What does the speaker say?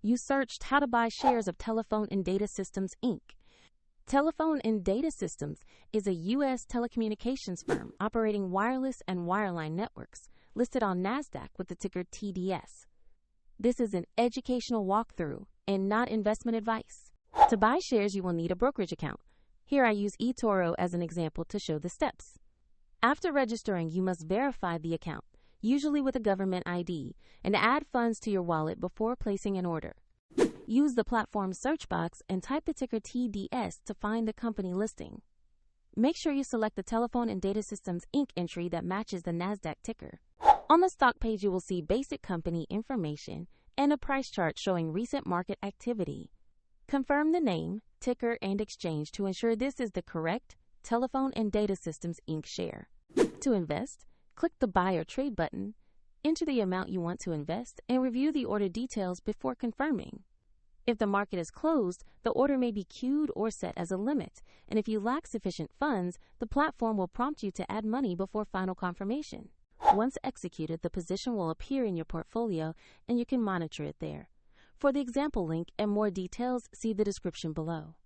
You searched how to buy shares of Telephone and Data Systems, Inc. Telephone and Data Systems is a U.S. telecommunications firm operating wireless and wireline networks, listed on NASDAQ with the ticker TDS. This is an educational walkthrough and not investment advice. To buy shares, you will need a brokerage account. Here I use eToro as an example to show the steps. After registering, you must verify the account, usually with a government ID, and add funds to your wallet before placing an order. Use the platform's search box and type the ticker TDS to find the company listing. Make sure you select the Telephone and Data Systems, Inc. entry that matches the NASDAQ ticker. On the stock page, you will see basic company information and a price chart showing recent market activity. Confirm the name, ticker, and exchange to ensure this is the correct Telephone and Data Systems, Inc. share. To invest, click the Buy or Trade button, enter the amount you want to invest, and review the order details before confirming. If the market is closed, the order may be queued or set as a limit, and if you lack sufficient funds, the platform will prompt you to add money before final confirmation. Once executed, the position will appear in your portfolio, and you can monitor it there. For the example link and more details, see the description below.